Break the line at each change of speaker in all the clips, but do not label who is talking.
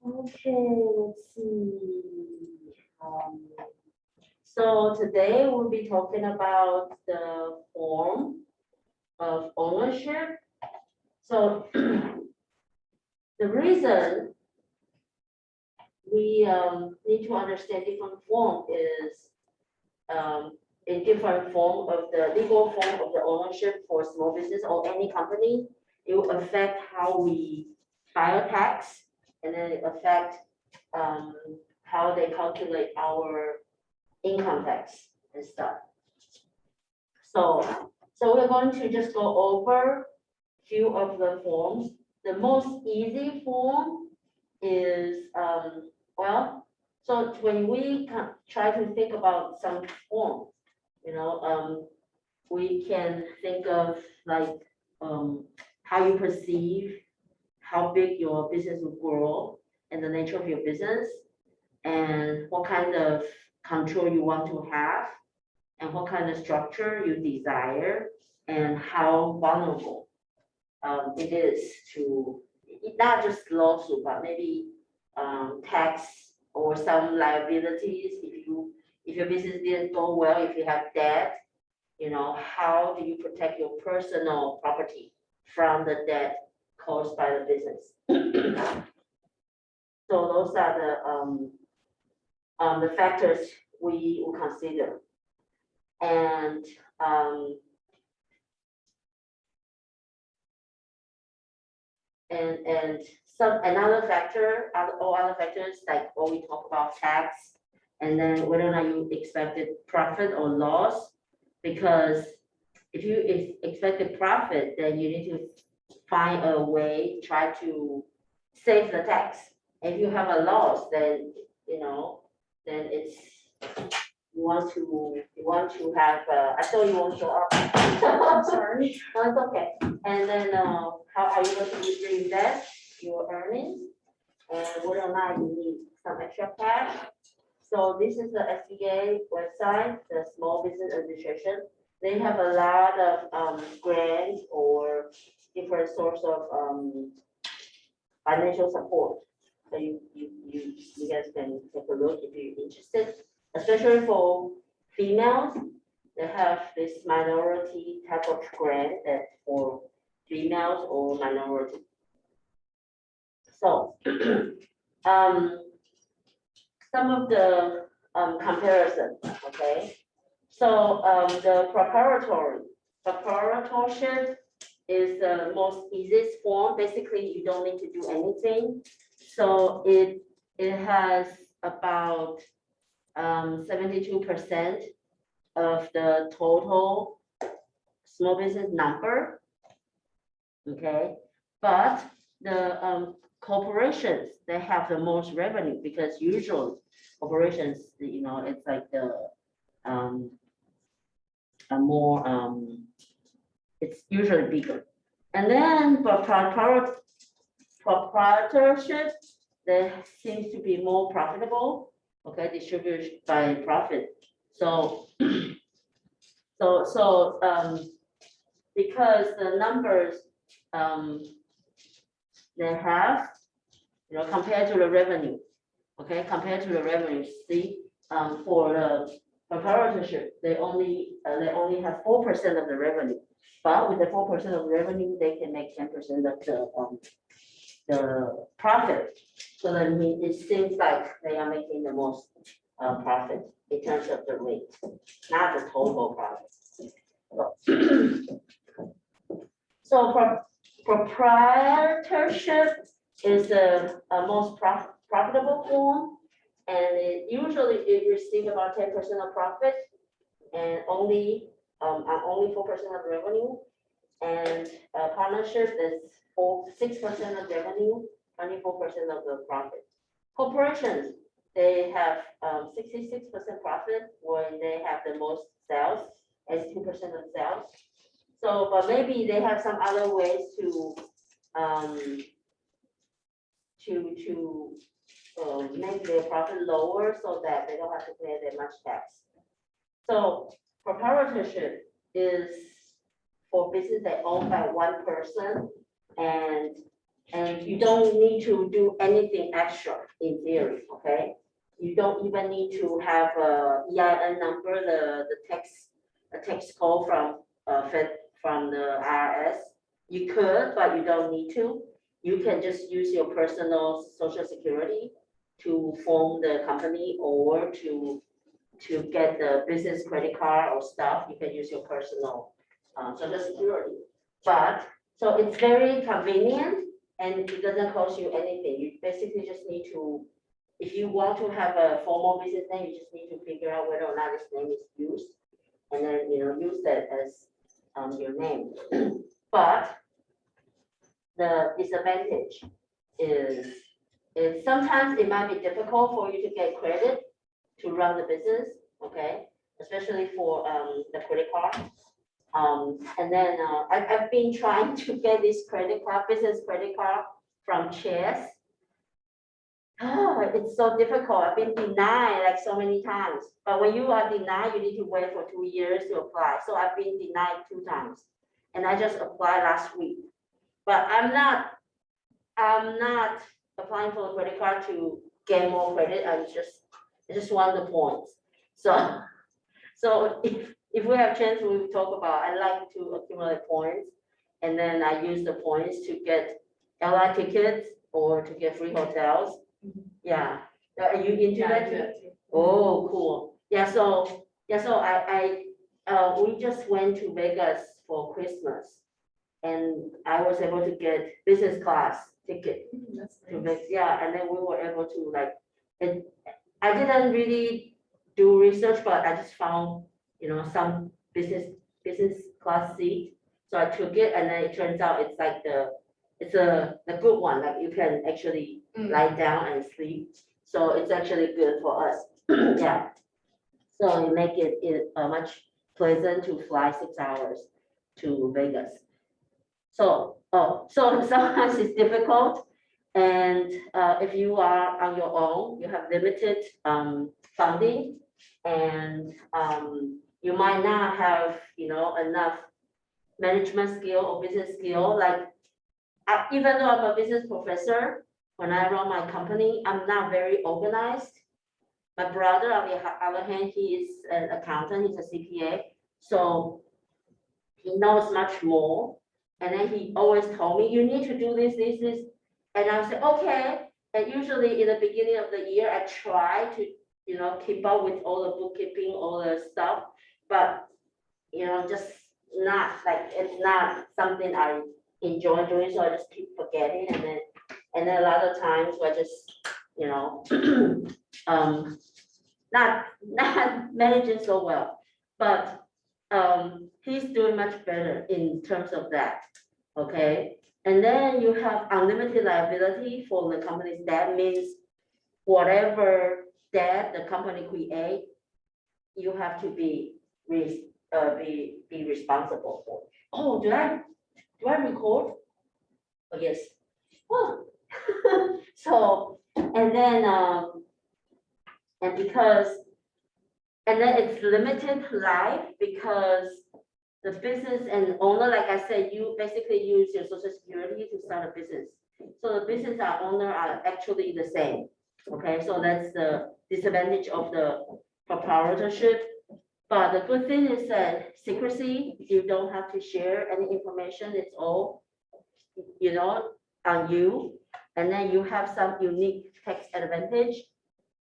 Okay, let's see. So today we'll be talking about the form of ownership. So the reason we need to understand different form is in different form of the legal form of the ownership for small business or any company, it will affect how we file tax, and then it affect how they calculate our income tax and stuff. So we're going to just go over few of the forms. The most easy form is well, so when we try to think about some form, we can think of like how you perceive how big your business will grow and the nature of your business and what kind of control you want to have and what kind of structure you desire and how vulnerable it is to not just lawsuit, but maybe tax or some liabilities if your business didn't go well, if you have debt, how do you protect your personal property from the debt caused by the business? So those are the factors we will consider. And another factor, other factors like when we talk about tax, and then whether or not you expected profit or loss, because if you expected profit, then you need to find a way, try to save the tax. If you have a loss, then then it's you want to have. I thought you won't show up. I'm sorry. No, it's okay. And then how are you going to reinvest your earnings, and whether or not you need some extra cash. So this is the SBA website, the Small Business Administration. They have a lot of grants or different source of financial support. So you guys can take a look if you're interested, especially for females. They have this minority type of grant that for females or minority. So some of the comparison, okay. So the proprietorship is the most easiest form. Basically, you don't need to do anything. So it has about 72% of the total small business number. Okay, but the corporations, they have the most revenue because usually corporations, it's like the a more it's usually bigger. And then for proprietorship, that seems to be more profitable. Okay, distributed by profit. So because the numbers they have, compared to the revenue, okay, compared to the revenue, see, for the proprietorship, they only have 4% of the revenue, but with the 4% of revenue, they can make 10% of the profit. So then it seems like they are making the most profit in terms of the rate, not the total profit. So proprietorship is the most profitable form, and it receives about 10% of profit and only 4% of revenue. And partnership is 6% of revenue, 24% of the profit. Corporations, they have 66% profit when they have the most sales, as 2% of sales. So, but maybe they have some other ways to make their profit lower so that they don't have to pay that much tax. So proprietorship is for business that owned by one person, and And you don't need to do anything extra in theory, okay? You don't even need to have a EIN number, the tax code from the IRS. You could, but you don't need to. You can just use your personal social security to form the company or to get the business credit card or stuff. You can use your personal social security. But so it's very convenient and it doesn't cost you anything. You basically just need to, if you want to have a formal business name, you just need to figure out whether or not this name is used, and then use that as your name. But the disadvantage is sometimes it might be difficult for you to get credit to run the business, okay, especially for the credit card. And then I've been trying to get this business credit card from Chess. Oh, it's so difficult. I've been denied like so many times. But when you are denied, you need to wait for 2 years to apply. So I've been denied 2 times, and I just applied last week. But I'm not applying for a credit card to get more credit. I just want the points. So if we have chance, we will talk about. I like to accumulate points, and then I use the points to get airline tickets or to get free hotels. Yeah, are you into that too? Oh, cool. Yeah, so we just went to Vegas for Christmas, and I was able to get business class ticket to Vegas. Yeah, and then we were able to I didn't really do research, but I just found some business class seat. So I took it, and then it turns out it's like the good one. Like you can actually lie down and sleep. So it's actually good for us. Yeah. So you make it much pleasant to fly 6 hours to Vegas. So sometimes it's difficult, and if you are on your own, you have limited funding, and you might not have enough management skill or business skill. Like even though I'm a business professor, when I run my company, I'm not very organized. My brother, on the other hand, he is an accountant, he's a CPA, so he knows much more. And then he always told me, you need to do this. And I said, okay. And usually in the beginning of the year, I try to, keep up with all the bookkeeping, all the stuff, but, just not it's not something I enjoy doing. So I just keep forgetting. And then a lot of times I just, not managing so well, but he's doing much better in terms of that. Okay, and then you have unlimited liability for the company's debt. Means whatever debt the company create, you have to be responsible for. Oh, do I record? Oh, yes. Oh. So and then and then it's limited life because the business and owner, like I said, you basically use your social security to start a business. So the business and owner are actually the same. Okay, so that's the disadvantage of the proprietorship. But the good thing is that secrecy, you don't have to share any information. It's all, on you. And then you have some unique tax advantage.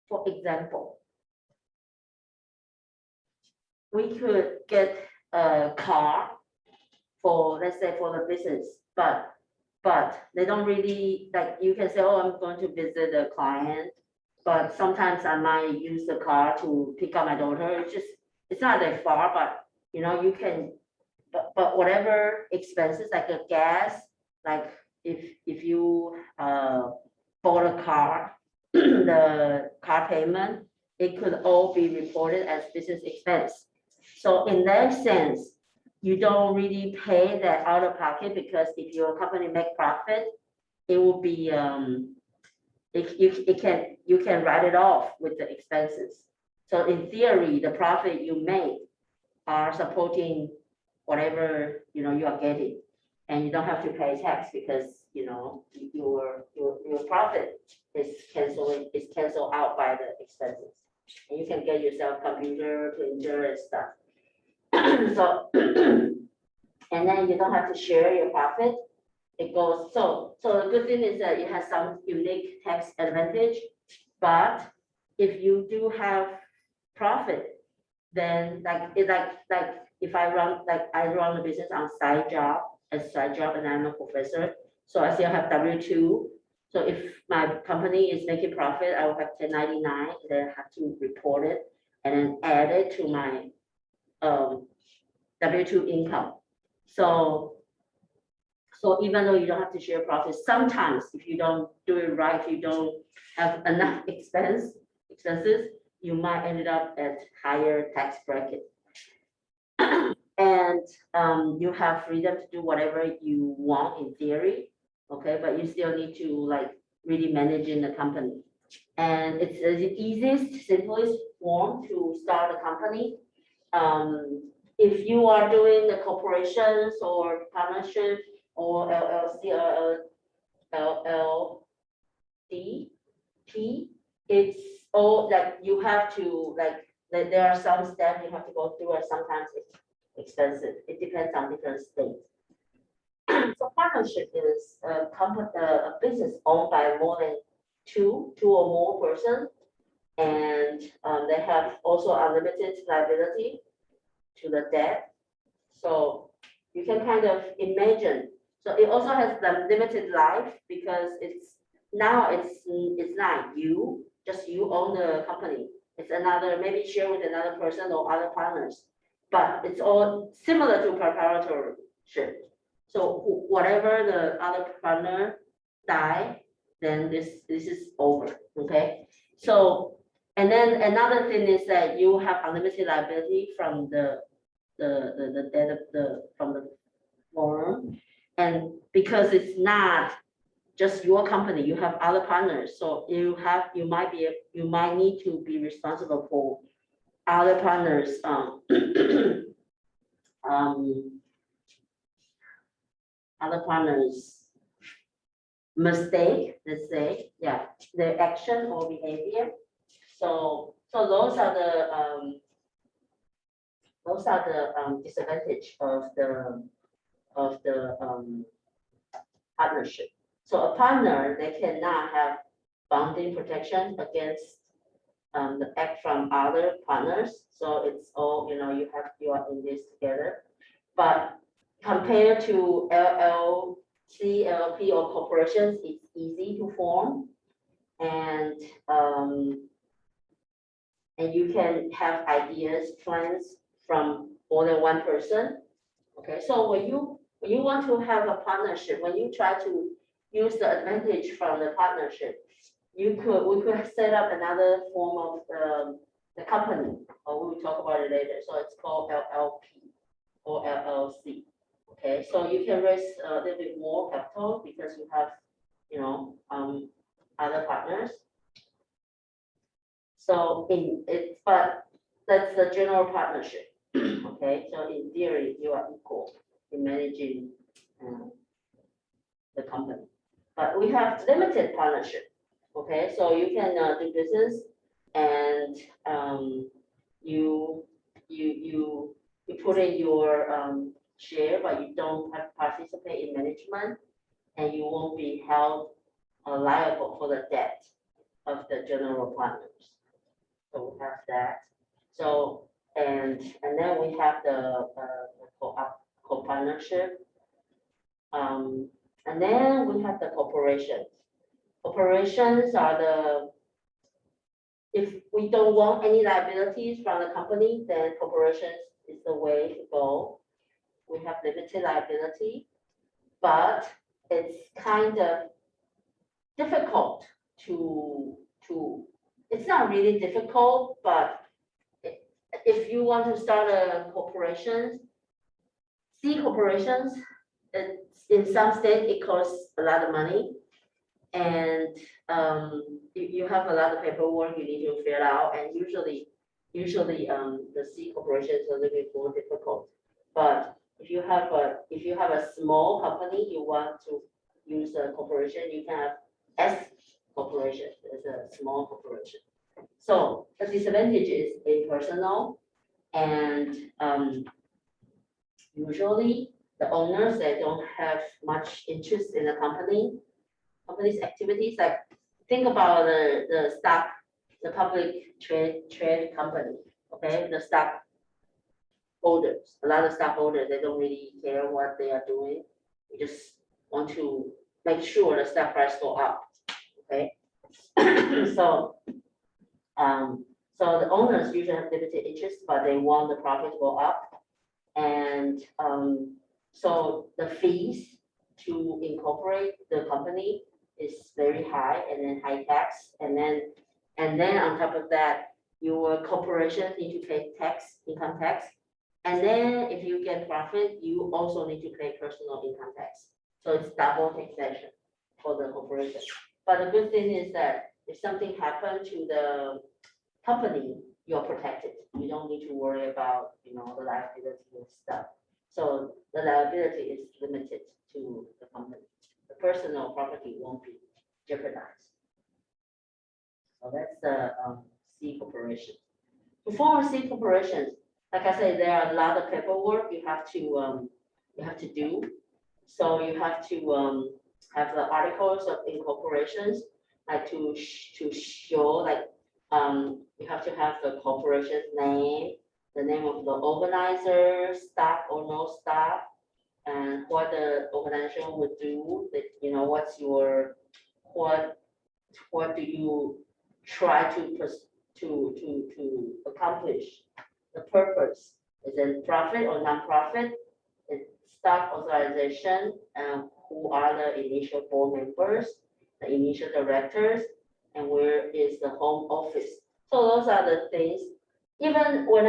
For example, we could get a car for, let's say, for the business, but they don't really, like, you can say, oh, I'm going to visit a client, but sometimes I might use the car to pick up my daughter. It's not that far, but you can, but whatever expenses like the gas, like if you bought a car, the car payment, it could all be reported as business expense. So in that sense, you don't really pay that out of pocket, because if your company make profit, it will be you can write it off with the expenses. So in theory, the profit you make are supporting whatever you are getting. and you don't have to pay tax because, you know, your profit is canceled out by the expenses. And you can get yourself computer, printer, and stuff. So, and then you don't have to share your profit. It goes, so the good thing is that it has some unique tax advantage, but if you do have profit, then like if I run the business on side job, and I'm a professor, so I still have W-2. So if my company is making profit, I will have 1099, and then have to report it and then add it to my W-2 income. So even though you don't have to share profit, sometimes if you don't do it right, if you don't have enough expenses, you might end up at higher tax bracket. And you have freedom to do whatever you want in theory, okay, but you still need to like really manage in the company. And it's the easiest, simplest form to start a company. If you are doing the corporations or partnership or LLC or LLDP, it's all like you have to like, there are some steps you have to go through, and sometimes it's expensive. It depends on different states. So partnership is a business owned by more than two or more persons, and they have also unlimited liability to the debt. So you can kind of imagine. So it also has the limited life because it's not just you own the company. It's another, maybe share with another person or other partners, but it's all similar to proprietorship. So whatever the other partner die, then this is over. Okay. So, and then another thing is that you have unlimited liability from the debt of from the firm, and because it's not just your company, you have other partners, so you might need to be responsible for other partners other partners mistake, let's say, yeah, their action or behavior. So those are the disadvantage of the partnership. So a partner, they cannot have bonding protection against the act from other partners. So it's all, you know, you are in this together. But compared to LLC, LLP, or corporations, it's easy to form, and you can have ideas, plans from more than one person. Okay, so when you want to have a partnership, when you try to use the advantage from the partnership, we could set up another form of the company, or we will talk about it later. So it's called LLP or LLC. Okay, so you can raise a little bit more capital because you have, you know, other partners. So but that's the general partnership. Okay, so in theory, you are equal in managing the company. But we have limited partnership. Okay, so you can do business, and you put in your share, but you don't have to participate in management, and you won't be held liable for the debt of the general partners. So we have that. So and then we have the co-partnership, and then we have the corporations. Corporations are if we don't want any liabilities from the company, then corporations is the way to go. We have limited liability, but it's kind of difficult it's not really difficult, but if you want to start a corporation, C corporations, in some states it costs a lot of money, and you have a lot of paperwork you need to fill out, and usually the C corporation is a little bit more difficult. But if you have a small company, you want to use a corporation, you can have S corporation as a small corporation. So the disadvantage is impersonal, and usually the owners, they don't have much interest in the company's activities. Like, think about the stock, the public trade company, okay, the stock holders, a lot of stockholders, they don't really care what they are doing. They just want to make sure the stock price go up, okay? So, so the owners usually have limited interest, but they want the profit to go up. And so the fees to incorporate the company is very high, and then high tax, and then on top of that, your corporation need to pay tax, income tax. And then if you get profit, you also need to pay personal income tax. So it's double taxation for the corporation. But the good thing is that if something happened to the company, you're protected. You don't need to worry about, the liability and stuff. So the liability is limited to the company. The personal property won't be jeopardized. So that's the C corporation. To form C corporations, like I said, there are a lot of paperwork you have to do. So you have to have the articles of incorporations, like to show, like you have to have the corporation's name, the name of the organizer, stock or no stock, and what the organization would do. That, what's your what do you try to accomplish? The purpose, is it profit or non-profit? It's stock authorization, and who are the initial board members, the initial directors, and where is the home office? So those are the things. Even when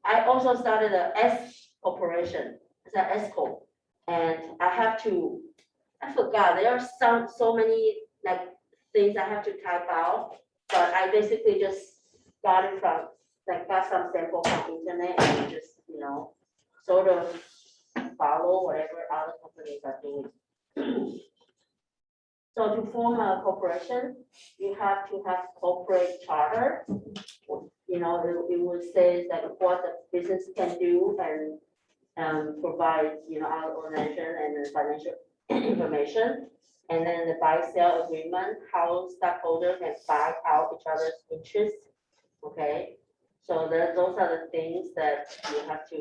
I also started a S corporation, it's an S corp, and I forgot, there are so many like things I have to type out, but I basically just started from, like, got some sample from internet and just, sort of follow whatever other companies are doing. So to form a corporation, you have to have corporate charter. It would say that what the business can do, and provide, our organization and the financial information. And then the buy-sell agreement, how stockholders can buy out each other's interests. Okay, so those are the things that you have to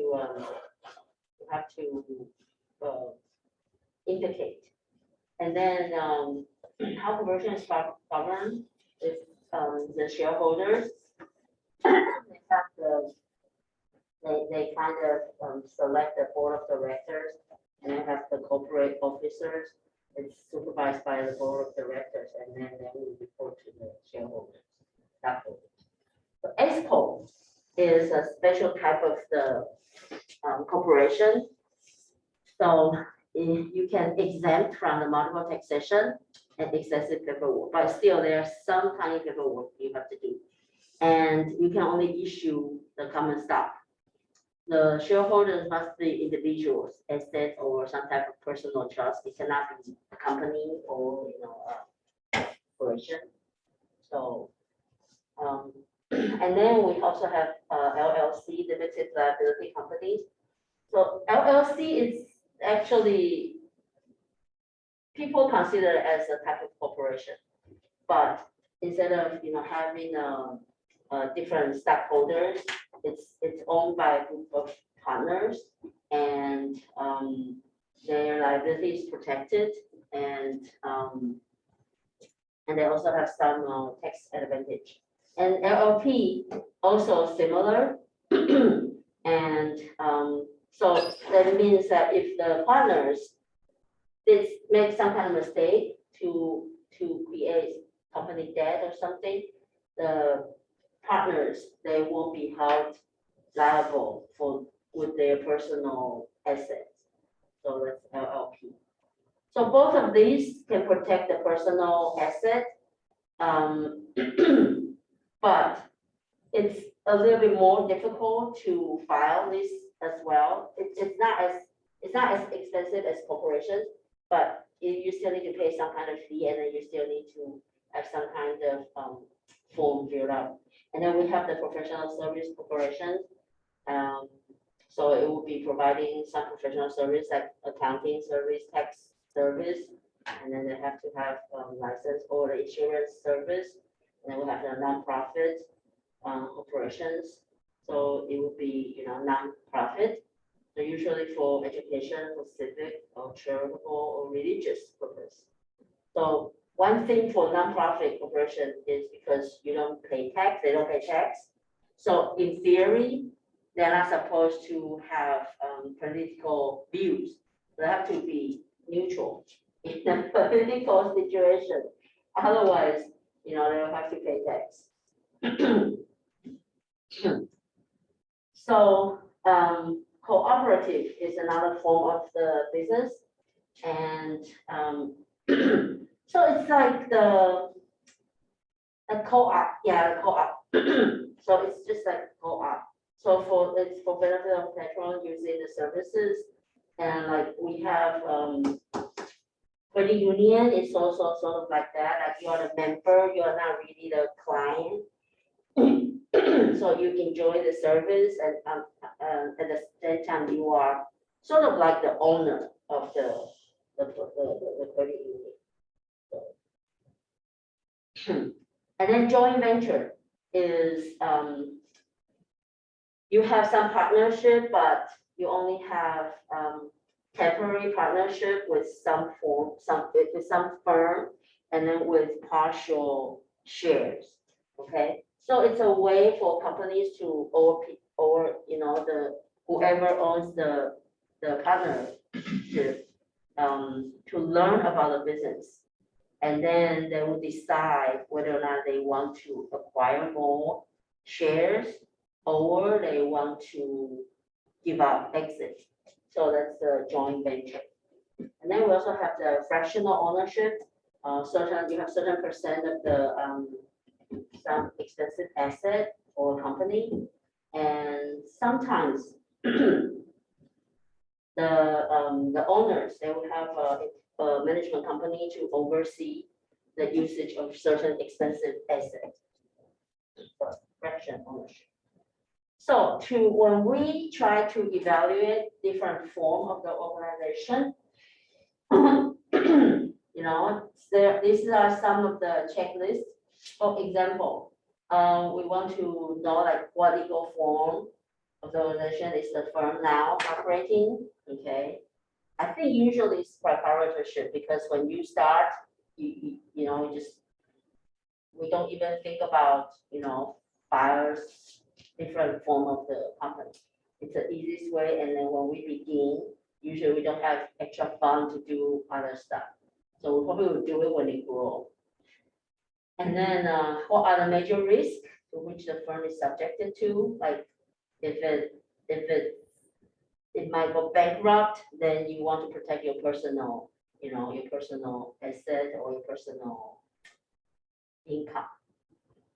indicate. And then how conversion is governed is the shareholders. They kind of select the board of directors, and then have the corporate officers. It's supervised by the board of directors, and then they will report to the shareholders, stockholders. So S corp is a special type of the corporation. So you can exempt from the multiple taxation and excessive paperwork, but still there's some tiny paperwork you have to do. And you can only issue the common stock. The shareholders must be individuals, assets, or some type of personal trust. It cannot be a company or a corporation. So and then we also have LLC, limited liability companies. So LLC is actually, people consider it as a type of corporation, but instead of having different stockholders, it's owned by a group of partners, and their liability is protected, and they also have some tax advantage. And LLP also similar, and so that means that if the partners did make some kind of mistake to create company debt or something, the partners, they won't be held liable with their personal assets. So that's LLP. So both of these can protect the personal asset, but it's a little bit more difficult to file this as well. It's not as It's not as expensive as corporations, but you still need to pay some kind of fee, and then you still need to have some kind of form filled out. And then we have the professional service corporations. Um, so it will be providing some professional service like accounting service, tax service, and then they have to have license or the insurance service. And then we have the nonprofit corporations. So it will be, non-profit. So usually for education, for civic, or charitable, or religious purpose. So one thing for nonprofit corporation is because you don't pay tax, they don't pay tax. So in theory, they're not supposed to have political views. They have to be neutral in a political situation. Otherwise, they don't have to pay tax. So cooperative is another form of the business, and so it's like the co-op, yeah, the co-op. So it's just like co-op. So it's for benefit of patron using the services, and like we have credit union is also sort of like that. Like you are the member, you are not really the client. So you enjoy the service, and at the same time you are sort of like the owner of the credit union. And then joint venture is you have some partnership, but you only have temporary partnership with some firm, and then with partial shares. Okay, so it's a way for companies to or whoever owns the partnership to learn about the business, and then they will decide whether or not they want to acquire more shares or they want to give up, exit. So that's the joint venture. And then we also have the fractional ownership. You have certain percent of the some expensive asset or company, and sometimes the owners, they will have a management company to oversee the usage of certain expensive assets. Fractional ownership. So when we try to evaluate different form of the organization, these are some of the checklists. For example, we want to know like what legal form of the organization is the firm now operating. Okay, I think usually it's proprietorship, because when you start, we don't even think about buyers, different form of the company. It's the easiest way, and then when we begin, usually we don't have extra fund to do other stuff. So we probably will do it when they grow. And then what are the major risks to which the firm is subjected to? Like if it might go bankrupt, then you want to protect your personal, your personal asset or your personal income.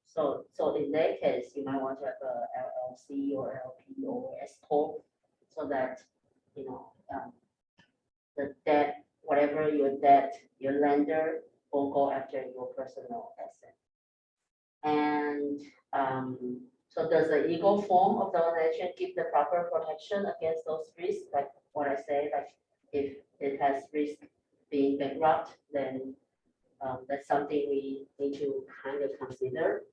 So in that case, you might want to have a LLC or LP or S corp, so that the debt, whatever your debt, your lender won't go after your personal asset. And so does the legal form of the organization give the proper protection against those risks? Like what I say, like if it has risk being bankrupt, then that's something we need to kind of consider.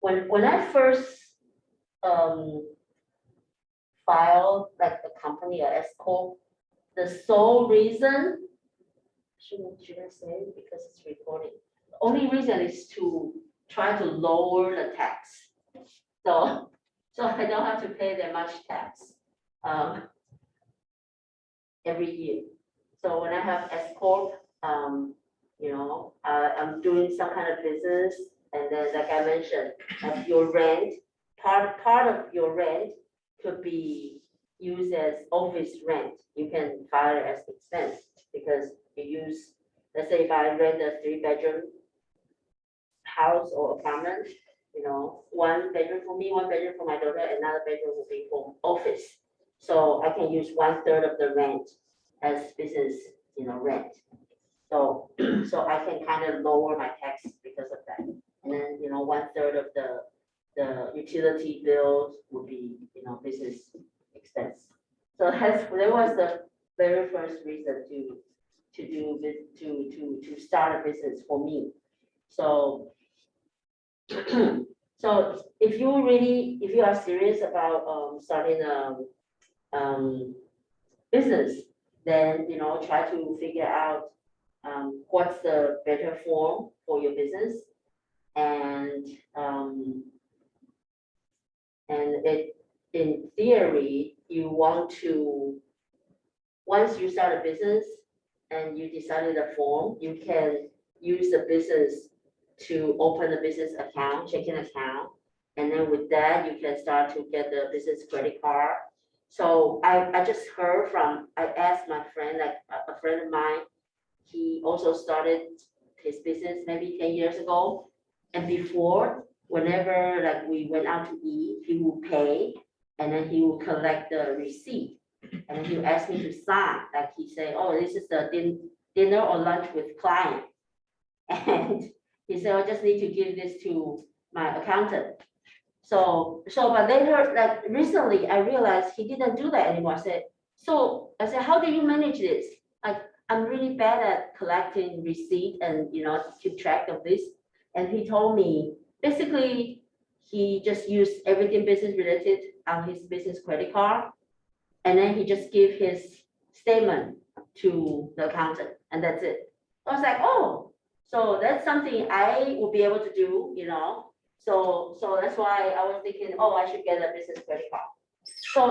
When I first filed like the company or S corp, the sole reason, should I say, because it's recording, the only reason is to try to lower the tax. So I don't have to pay that much tax every year. So when I have S corp, I'm doing some kind of business, and then like I mentioned, your rent, part of your rent could be used as office rent. You can file it as expense because you use, let's say if I rent a 3-bedroom house or apartment, 1 bedroom for me, 1 bedroom for my daughter, another bedroom will be for office. So I can use 1/3 of the rent as business, rent. So, so I can kind of lower my tax because of that. And then, 1/3 of the utility bills would be, business expense. So that was the very first reason to start a business for me. So, so if you are serious about starting a business, then try to figure out what's the better form for your business, and it in theory you want to, once you start a business and you decided a form, you can use the business to open a business account, checking account, and then with that you can start to get the business credit card. So I just heard from, I asked my friend, like a friend of mine, he also started his business maybe 10 years ago. And before, whenever like we went out to eat, he would pay and then he would collect the receipt. And then he would ask me to sign, like he say, oh, this is the dinner or lunch with client. And he said, I just need to give this to my accountant. So, but later, like recently, I realized he didn't do that anymore. I said, how do you manage this? Like, I'm really bad at collecting receipt and, keep track of this. And he told me, basically, he just used everything business related on his business credit card. And then he just give his statement to the accountant, and that's it. I was like, oh, so that's something I will be able to do, So that's why I was thinking, oh, I should get a business credit card.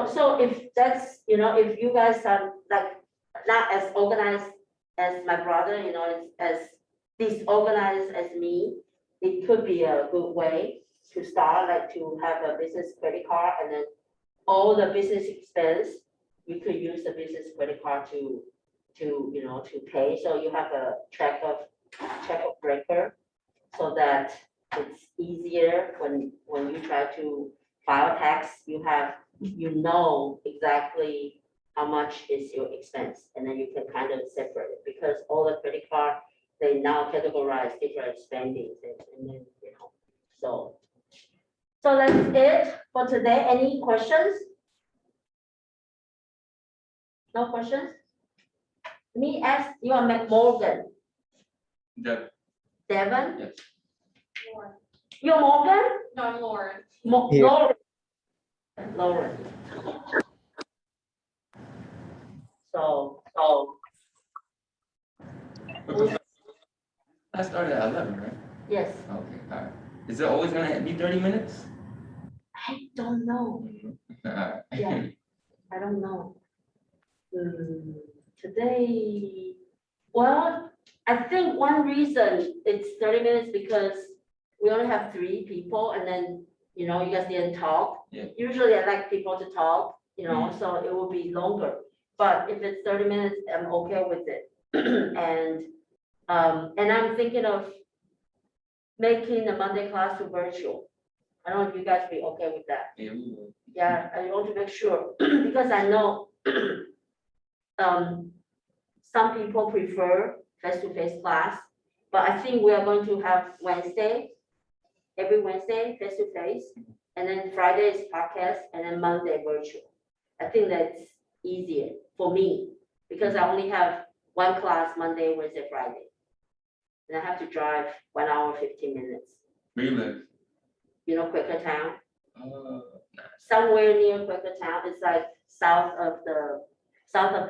So if that's, if you guys are like not as organized as my brother, as disorganized as me, it could be a good way to start, like to have a business credit card, and then all the business expense, you could use the business credit card to pay. So you have a check of record, so that it's easier when you try to file tax, you know exactly how much is your expense, and then you can kind of separate it, because all the credit card, they now categorize different spendings, and then, so that's it for today. Any questions? No questions? Let me ask, you are Morgan?
Devin.
Devin?
Yes.
Lauren.
You're Morgan?
No, I'm Lauren.
Lauren. Lauren. So.
I started at 11, right?
Yes.
Okay, all right. Is it always gonna be 30 minutes?
I don't know.
All right.
Yeah, I don't know. Today, well, I think one reason it's 30 minutes because we only have 3 people, and then, you guys didn't talk.
Yeah.
Usually I like people to talk, so it will be longer. But if it's 30 minutes, I'm okay with it. And I'm thinking of making the Monday class to virtual. I don't know if you guys be okay with that.
Yeah, we will.
Yeah, I want to make sure, because I know some people prefer face-to-face class, but I think we are going to have every Wednesday, face-to-face, and then Friday is podcast, and then Monday virtual. I think that's easier for me, because I only have one class Monday, Wednesday, Friday. And I have to drive 1 hour, 15 minutes.
Where you live?
Quakertown,
Nice.
somewhere near Quakertown. It's like south of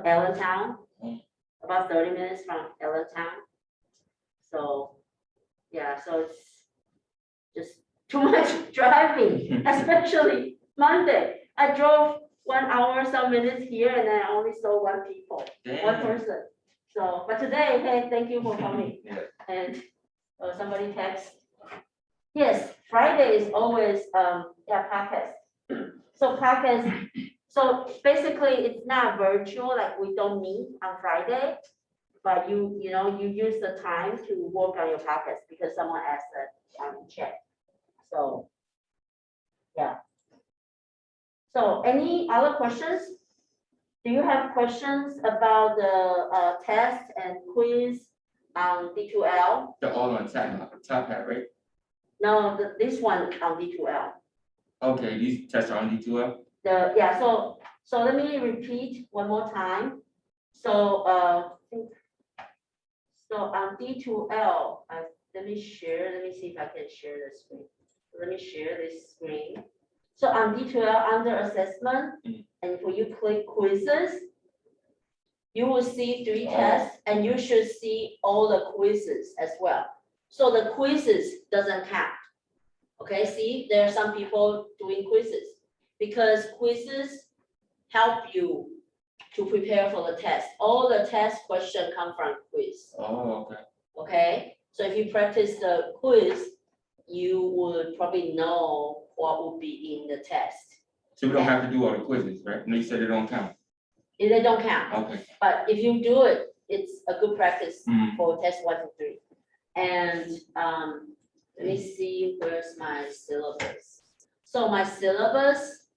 Allentown, about 30 minutes from Allentown. So, yeah, so it's just too much driving, especially Monday. I drove 1 hour, some minutes here, and then I only saw one person. So, but today, hey, thank you for coming.
Yeah.
And somebody text. Yes, Friday is always podcast. So podcast. So basically, it's not virtual. Like we don't meet on Friday, but you use the time to work on your podcast because someone asked that on the chat. So yeah. So any other questions? Do you have questions about the test and quiz on D2L?
They're all on top hat, right?
No, this one on D2L.
Okay, these tests are on D2L?
Yeah, so let me repeat one more time. So on D2L, let me see if I can share the screen. Let me share this screen. So on D2L under assessment, and when you click quizzes, you will see 3 tests, and you should see all the quizzes as well. So the quizzes doesn't count. Okay, see, there are some people doing quizzes because quizzes help you to prepare for the test. All the test questions come from quiz.
Oh, okay.
Okay, so if you practice the quiz, you would probably know what will be in the test.
So we don't have to do all the quizzes, right? And they said they don't count.
They don't count,
Okay.
but if you do it, it's a good practice
Mhm.
for test 1 and 3. And let me see, where's my syllabus? So my syllabus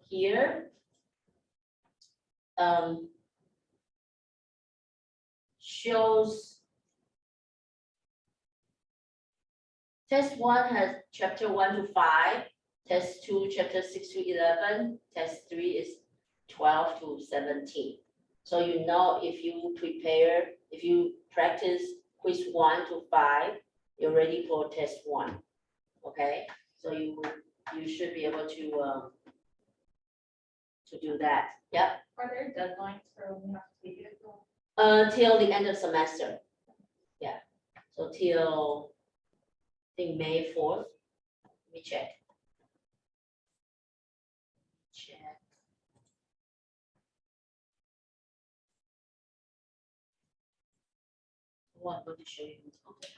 here shows test 1 has chapter 1 to 5, test 2, chapter 6 to 11, test 3 is 12 to 17. So you know if you practice quiz 1 to 5, you're ready for test 1. Okay, so you should be able to do that. Yep.
Are there deadlines for when we have to take it?
Till the end of semester. Yeah, so till I think May 4th. Let me check. Oh, I'm going to show you. Okay.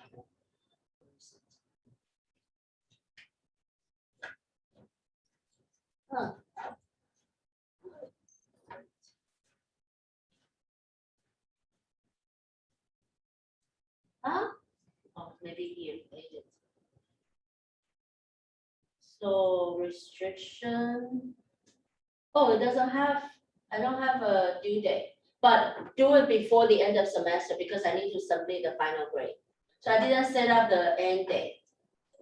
Huh. Huh? Oh, maybe here, edit. So restriction. Oh, it doesn't have, I don't have a due date, but do it before the end of semester because I need to submit the final grade. So I didn't set up the end date.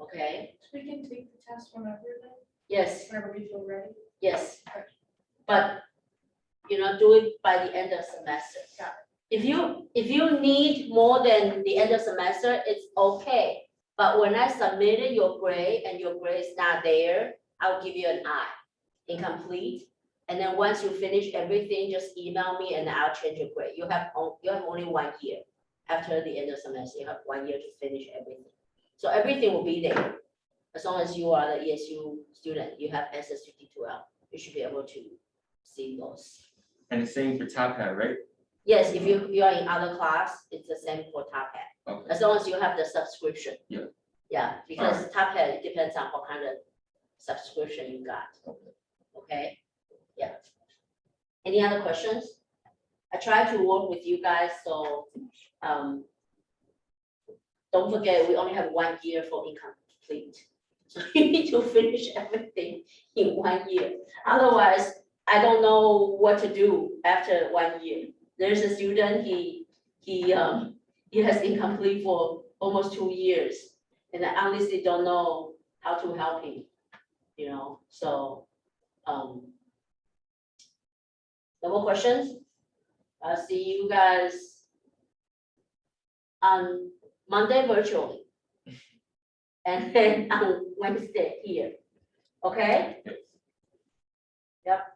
Okay,
So we can take the test whenever then,
yes,
whenever we feel ready.
yes. But, do it by the end of semester.
Got
If you need more than the end of semester, it's okay. But when I submitted your grade and your grade is not there, I'll give you an I, incomplete. And then once you finish everything, just email me and I'll change your grade. You have only 1 year. After the end of semester, you have 1 year to finish everything. So everything will be there. As long as you are the ESU student, you have access to D2L, you should be able to see those.
And the same for top hat, right?
Yes, if you are in other class, it's the same for Top Hat,
Okay.
as long as you have the subscription.
Yeah.
Yeah, because Top Hat, it depends on what kind of subscription you got.
Okay.
Okay, yeah. Any other questions? I try to work with you guys, so, don't forget, we only have 1 year for incomplete. So you need to finish everything in 1 year. Otherwise, I don't know what to do after 1 year. There's a student, he has incomplete for almost 2 years. And I honestly don't know how to help him, so, no more questions? I'll see you guys on Monday virtually. And then on Wednesday here, okay?
Yes.
Yep.